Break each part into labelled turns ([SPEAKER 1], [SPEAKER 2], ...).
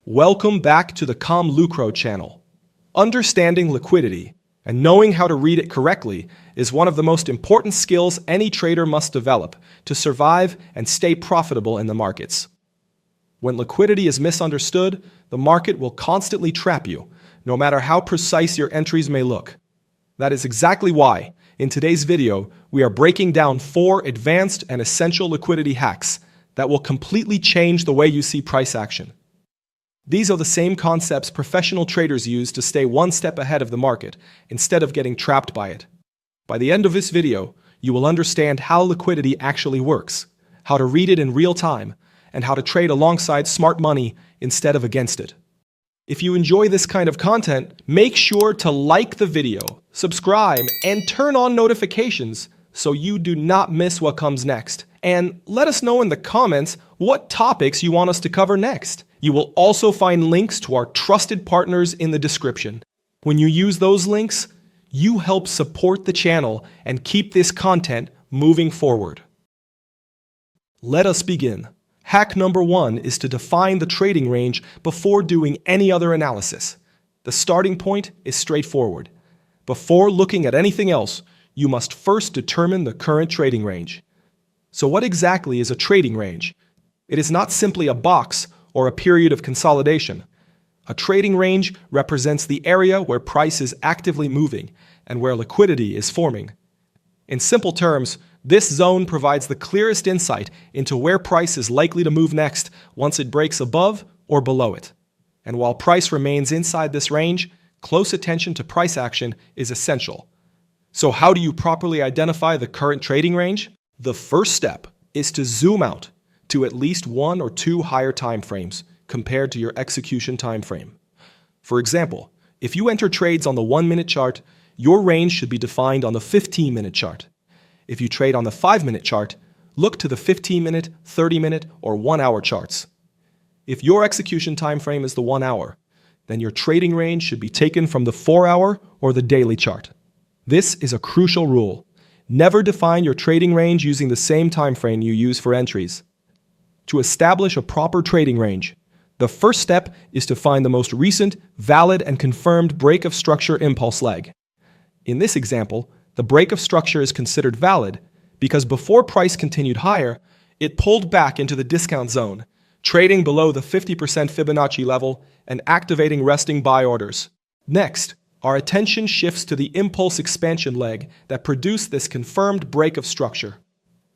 [SPEAKER 1] Welcome back to the ComLucro channel. Understanding liquidity and knowing how to read it correctly is one of the most important skills any trader must develop to survive and stay profitable in the markets. When liquidity is misunderstood, the market will constantly trap you, no matter how precise your entries may look. That is exactly why, in today's video, we are breaking down 4 advanced and essential liquidity hacks that will completely change the way you see price action. These are the same concepts professional traders use to stay one step ahead of the market instead of getting trapped by it. By the end of this video, you will understand how liquidity actually works, how to read it in real time, and how to trade alongside smart money instead of against it. If you enjoy this kind of content, make sure to like the video, subscribe, and turn on notifications so you do not miss what comes next. And let us know in the comments what topics you want us to cover next. You will also find links to our trusted partners in the description. When you use those links, you help support the channel and keep this content moving forward. Let us begin. Hack number 1 is to define the trading range before doing any other analysis. The starting point is straightforward. Before looking at anything else, you must first determine the current trading range. So what exactly is a trading range? It is not simply a box or a period of consolidation. A trading range represents the area where price is actively moving and where liquidity is forming. In simple terms, this zone provides the clearest insight into where price is likely to move next once it breaks above or below it. And while price remains inside this range, close attention to price action is essential. So how do you properly identify the current trading range? The first step is to zoom out to at least 1 or 2 higher time frames compared to your execution time frame. For example, if you enter trades on the 1-minute chart, your range should be defined on the 15-minute chart. If you trade on the 5-minute chart, look to the 15-minute, 30-minute, or 1-hour charts. If your execution time frame is the 1 hour, then your trading range should be taken from the 4-hour or the daily chart. This is a crucial rule. Never define your trading range using the same time frame you use for entries. To establish a proper trading range, the first step is to find the most recent, valid, and confirmed break of structure impulse leg. In this example, the break of structure is considered valid because before price continued higher, it pulled back into the discount zone, trading below the 50% Fibonacci level and activating resting buy orders. Next, our attention shifts to the impulse expansion leg that produced this confirmed break of structure.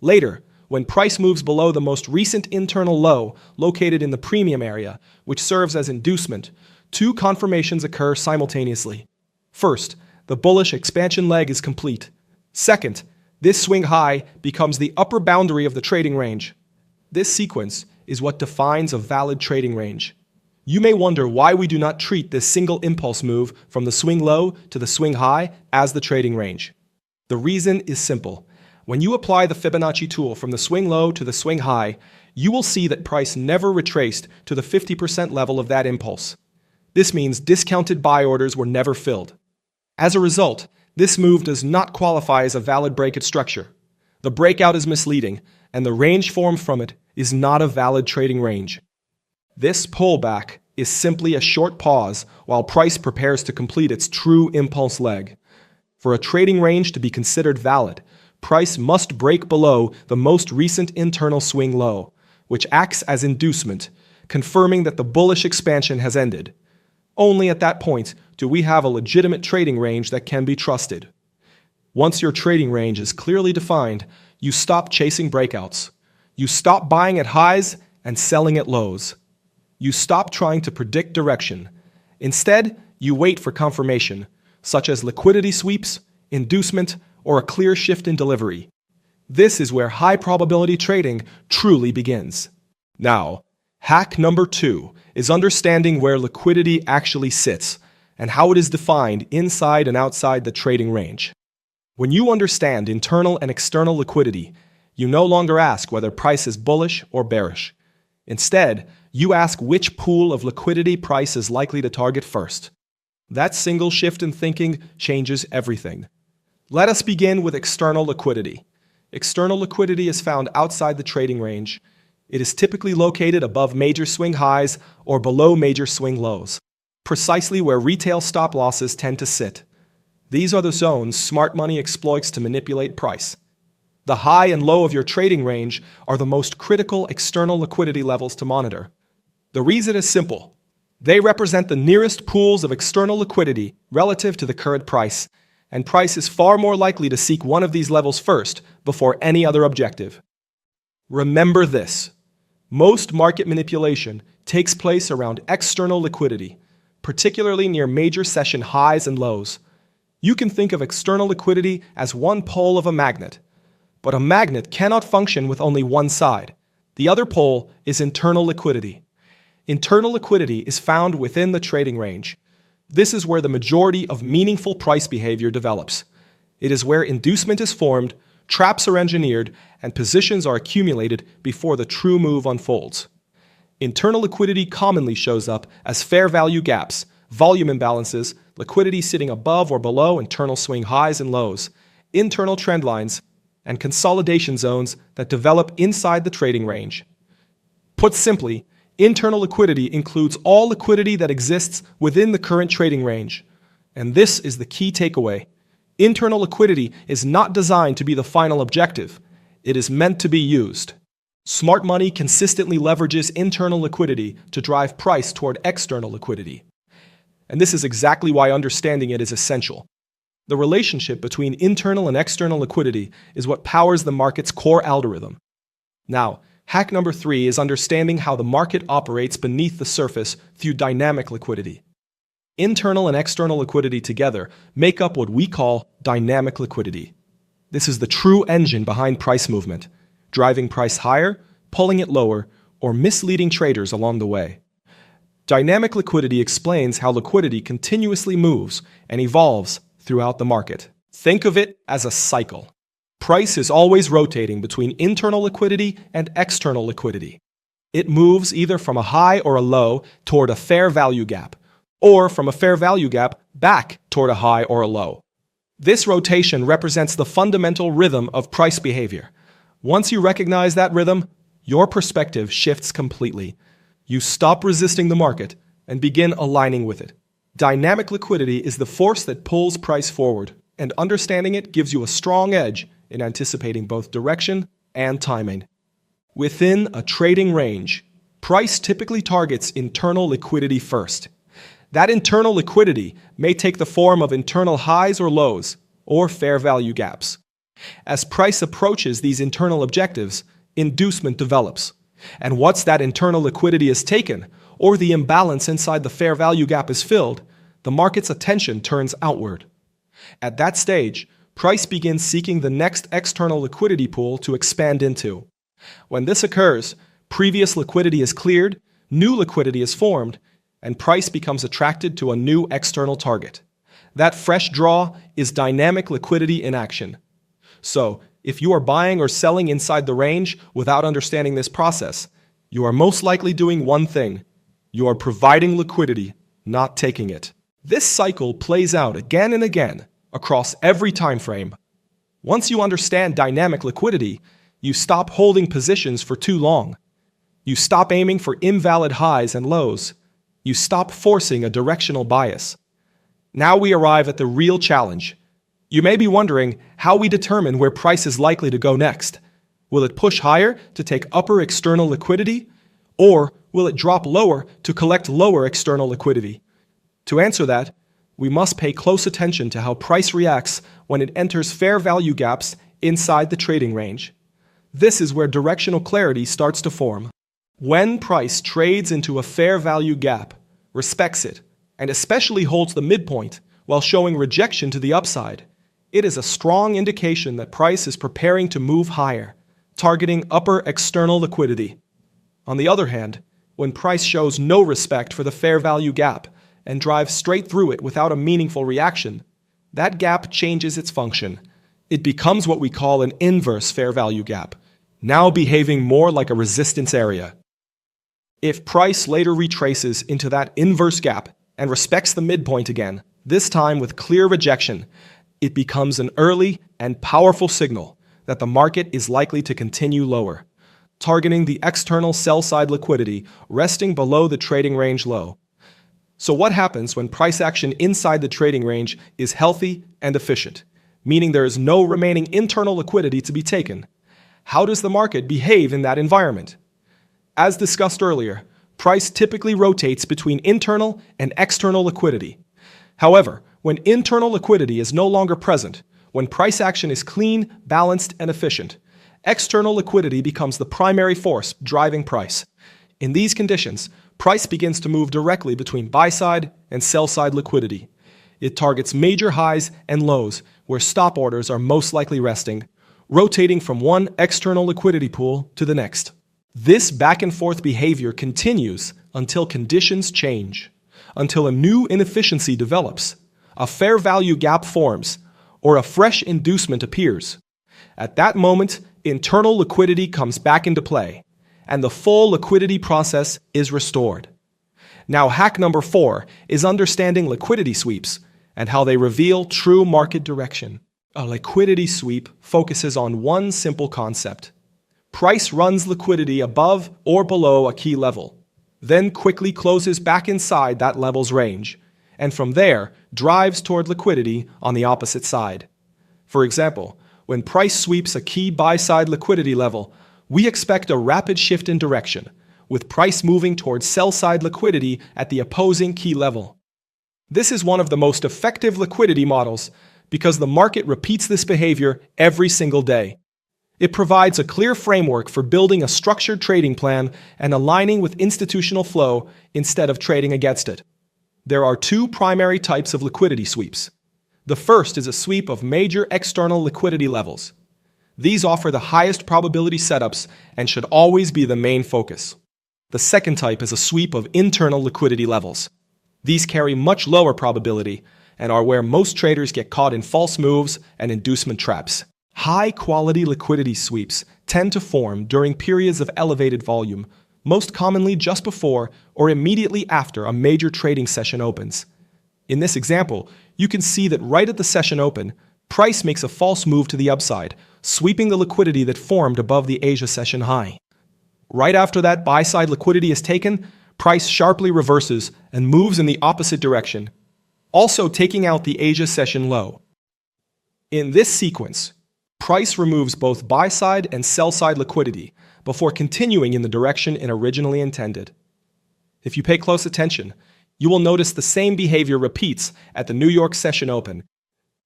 [SPEAKER 1] Later, when price moves below the most recent internal low located in the premium area, which serves as inducement, 2 confirmations occur simultaneously. First, the bullish expansion leg is complete. Second, this swing high becomes the upper boundary of the trading range. This sequence is what defines a valid trading range. You may wonder why we do not treat this single impulse move from the swing low to the swing high as the trading range. The reason is simple. When you apply the Fibonacci tool from the swing low to the swing high, you will see that price never retraced to the 50% level of that impulse. This means discounted buy orders were never filled. As a result, this move does not qualify as a valid breakout structure. The breakout is misleading, and the range formed from it is not a valid trading range. This pullback is simply a short pause while price prepares to complete its true impulse leg. For a trading range to be considered valid, price must break below the most recent internal swing low, which acts as inducement, confirming that the bullish expansion has ended. Only at that point do we have a legitimate trading range that can be trusted. Once your trading range is clearly defined, you stop chasing breakouts. You stop buying at highs and selling at lows. You stop trying to predict direction. Instead, you wait for confirmation, such as liquidity sweeps, inducement, or a clear shift in delivery. This is where high-probability trading truly begins. Now, hack number 2 is understanding where liquidity actually sits and how it is defined inside and outside the trading range. When you understand internal and external liquidity, you no longer ask whether price is bullish or bearish. Instead, you ask which pool of liquidity price is likely to target first. That single shift in thinking changes everything. Let us begin with external liquidity. External liquidity is found outside the trading range. It is typically located above major swing highs or below major swing lows, precisely where retail stop losses tend to sit. These are the zones smart money exploits to manipulate price. The high and low of your trading range are the most critical external liquidity levels to monitor. The reason is simple. They represent the nearest pools of external liquidity relative to the current price, and price is far more likely to seek one of these levels first before any other objective. Remember this. Most market manipulation takes place around external liquidity, particularly near major session highs and lows. You can think of external liquidity as one pole of a magnet, but a magnet cannot function with only one side. The other pole is internal liquidity. Internal liquidity is found within the trading range. This is where the majority of meaningful price behavior develops. It is where inducement is formed, traps are engineered, and positions are accumulated before the true move unfolds. Internal liquidity commonly shows up as fair value gaps, volume imbalances, liquidity sitting above or below internal swing highs and lows, internal trend lines, and consolidation zones that develop inside the trading range. Put simply, internal liquidity includes all liquidity that exists within the current trading range. And this is the key takeaway. Internal liquidity is not designed to be the final objective. It is meant to be used. Smart money consistently leverages internal liquidity to drive price toward external liquidity. And this is exactly why understanding it is essential. The relationship between internal and external liquidity is what powers the market's core algorithm. Now, hack number 3 is understanding how the market operates beneath the surface through dynamic liquidity. Internal and external liquidity together make up what we call dynamic liquidity. This is the true engine behind price movement, driving price higher, pulling it lower, or misleading traders along the way. Dynamic liquidity explains how liquidity continuously moves and evolves throughout the market. Think of it as a cycle. Price is always rotating between internal liquidity and external liquidity. It moves either from a high or a low toward a fair value gap, or from a fair value gap back toward a high or a low. This rotation represents the fundamental rhythm of price behavior. Once you recognize that rhythm, your perspective shifts completely. You stop resisting the market and begin aligning with it. Dynamic liquidity is the force that pulls price forward, and understanding it gives you a strong edge in anticipating both direction and timing. Within a trading range, price typically targets internal liquidity first. That internal liquidity may take the form of internal highs or lows, or fair value gaps. As price approaches these internal objectives, inducement develops. And once that internal liquidity is taken, or the imbalance inside the fair value gap is filled, the market's attention turns outward. At that stage, price begins seeking the next external liquidity pool to expand into. When this occurs, previous liquidity is cleared, new liquidity is formed, and price becomes attracted to a new external target. That fresh draw is dynamic liquidity in action. So, if you are buying or selling inside the range without understanding this process, you are most likely doing one thing. You are providing liquidity, not taking it. This cycle plays out again and again across every time frame. Once you understand dynamic liquidity, you stop holding positions for too long. You stop aiming for invalid highs and lows. You stop forcing a directional bias. Now we arrive at the real challenge. You may be wondering how we determine where price is likely to go next. Will it push higher to take upper external liquidity? Or will it drop lower to collect lower external liquidity? To answer that, we must pay close attention to how price reacts when it enters fair value gaps inside the trading range. This is where directional clarity starts to form. When price trades into a fair value gap, respects it, and especially holds the midpoint while showing rejection to the upside, it is a strong indication that price is preparing to move higher, targeting upper external liquidity. On the other hand, when price shows no respect for the fair value gap and drives straight through it without a meaningful reaction, that gap changes its function. It becomes what we call an inverse fair value gap, now behaving more like a resistance area. If price later retraces into that inverse gap and respects the midpoint again, this time with clear rejection, it becomes an early and powerful signal that the market is likely to continue lower. targeting the external sell-side liquidity resting below the trading range low. So what happens when price action inside the trading range is healthy and efficient, meaning there is no remaining internal liquidity to be taken? How does the market behave in that environment? As discussed earlier, price typically rotates between internal and external liquidity. However, when internal liquidity is no longer present, when price action is clean, balanced, and efficient, external liquidity becomes the primary force driving price. In these conditions, price begins to move directly between buy-side and sell-side liquidity. It targets major highs and lows where stop orders are most likely resting, rotating from one external liquidity pool to the next. This back-and-forth behavior continues until conditions change, until a new inefficiency develops, a fair value gap forms, or a fresh inducement appears. At that moment, internal liquidity comes back into play, and the full liquidity process is restored. Now, hack number 4 is understanding liquidity sweeps and how they reveal true market direction. A liquidity sweep focuses on one simple concept. Price runs liquidity above or below a key level, then quickly closes back inside that level's range, and from there drives toward liquidity on the opposite side. For example, when price sweeps a key buy-side liquidity level, we expect a rapid shift in direction, with price moving towards sell-side liquidity at the opposing key level. This is one of the most effective liquidity models because the market repeats this behavior every single day. It provides a clear framework for building a structured trading plan and aligning with institutional flow instead of trading against it. There are two primary types of liquidity sweeps. The first is a sweep of major external liquidity levels. These offer the highest probability setups and should always be the main focus. The second type is a sweep of internal liquidity levels. These carry much lower probability and are where most traders get caught in false moves and inducement traps. High-quality liquidity sweeps tend to form during periods of elevated volume, most commonly just before or immediately after a major trading session opens. In this example, you can see that right at the session open, price makes a false move to the upside, sweeping the liquidity that formed above the Asia session high. Right after that buy-side liquidity is taken, price sharply reverses and moves in the opposite direction, also taking out the Asia session low. In this sequence, price removes both buy-side and sell-side liquidity before continuing in the direction it originally intended. If you pay close attention, you will notice the same behavior repeats at the New York session open.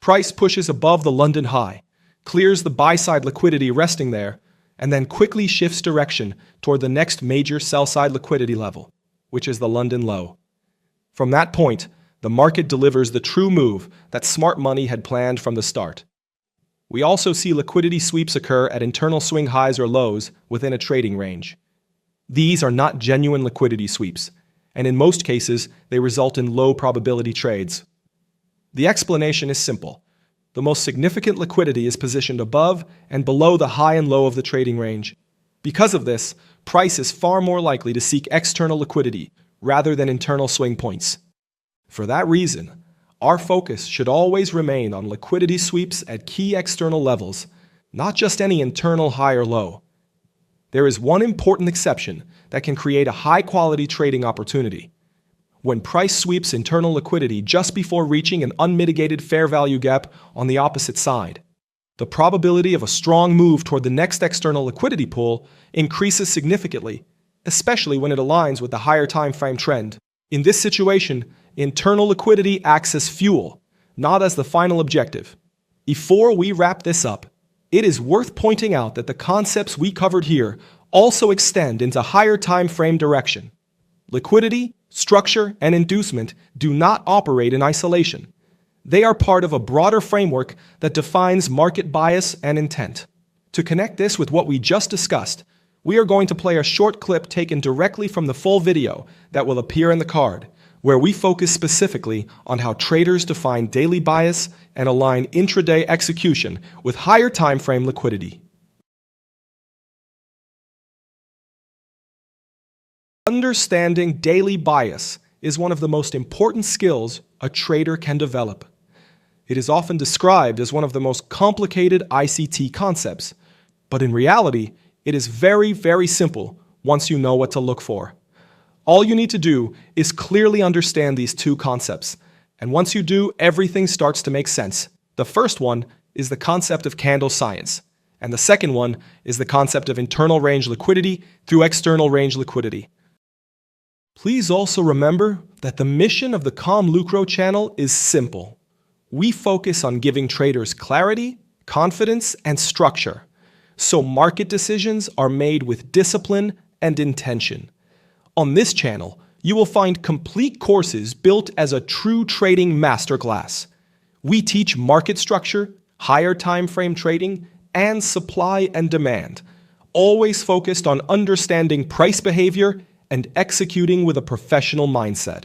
[SPEAKER 1] Price pushes above the London high, clears the buy-side liquidity resting there, and then quickly shifts direction toward the next major sell-side liquidity level, which is the London low. From that point, the market delivers the true move that smart money had planned from the start. We also see liquidity sweeps occur at internal swing highs or lows within a trading range. These are not genuine liquidity sweeps, and in most cases, they result in low probability trades. The explanation is simple. The most significant liquidity is positioned above and below the high and low of the trading range. Because of this, price is far more likely to seek external liquidity rather than internal swing points. For that reason, our focus should always remain on liquidity sweeps at key external levels, not just any internal high or low. There is one important exception that can create a high-quality trading opportunity. When price sweeps internal liquidity just before reaching an unmitigated fair value gap on the opposite side, the probability of a strong move toward the next external liquidity pool increases significantly, especially when it aligns with the higher time frame trend. In this situation, internal liquidity acts as fuel, not as the final objective. Before we wrap this up, it is worth pointing out that the concepts we covered here also extend into higher time frame direction. Liquidity, structure, and inducement do not operate in isolation. They are part of a broader framework that defines market bias and intent. To connect this with what we just discussed, we are going to play a short clip taken directly from the full video that will appear in the card, where we focus specifically on how traders define daily bias and align intraday execution with higher time frame liquidity. Understanding daily bias is one of the most important skills a trader can develop. It is often described as one of the most complicated ICT concepts, but in reality, It is very, very simple once you know what to look for. All you need to do is clearly understand these two concepts. And once you do, everything starts to make sense. The first one is the concept of candle science. And the second one is the concept of internal range liquidity through external range liquidity. Please also remember that the mission of the ComLucro channel is simple. We focus on giving traders clarity, confidence, and structure, so market decisions are made with discipline and intention. On this channel, you will find complete courses built as a true trading masterclass. We teach market structure, higher time frame trading, and supply and demand, always focused on understanding price behavior and executing with a professional mindset.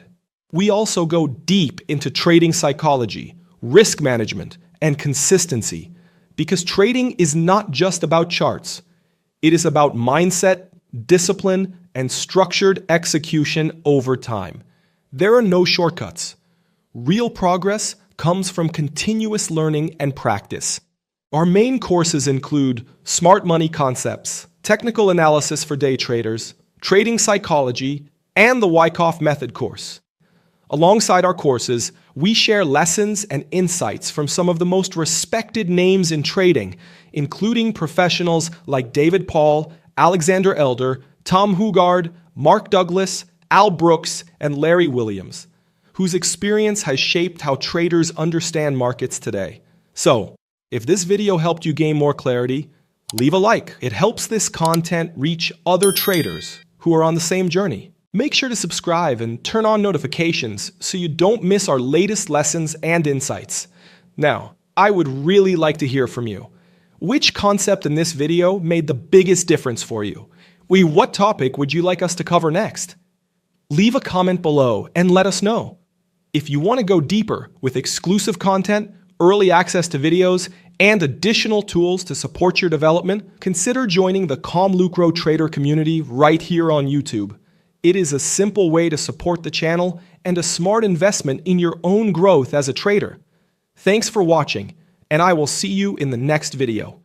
[SPEAKER 1] We also go deep into trading psychology, risk management, and consistency, because trading is not just about charts. It is about mindset, discipline, and structured execution over time. There are no shortcuts. Real progress comes from continuous learning and practice. Our main courses include smart money concepts, technical analysis for day traders, trading psychology, and the Wyckoff method course. Alongside our courses, we share lessons and insights from some of the most respected names in trading, including professionals like David Paul, Alexander Elder, Tom Hugard, Mark Douglas, Al Brooks, and Larry Williams, whose experience has shaped how traders understand markets today. So, if this video helped you gain more clarity, leave a like. It helps this content reach other traders who are on the same journey. Make sure to subscribe and turn on notifications so you don't miss our latest lessons and insights. Now, I would really like to hear from you. Which concept in this video made the biggest difference for you? What topic would you like us to cover next? Leave a comment below and let us know. If you want to go deeper with exclusive content, early access to videos, and additional tools to support your development, consider joining the ComLucro Trader community right here on YouTube. It is a simple way to support the channel and a smart investment in your own growth as a trader. Thanks for watching, and I will see you in the next video.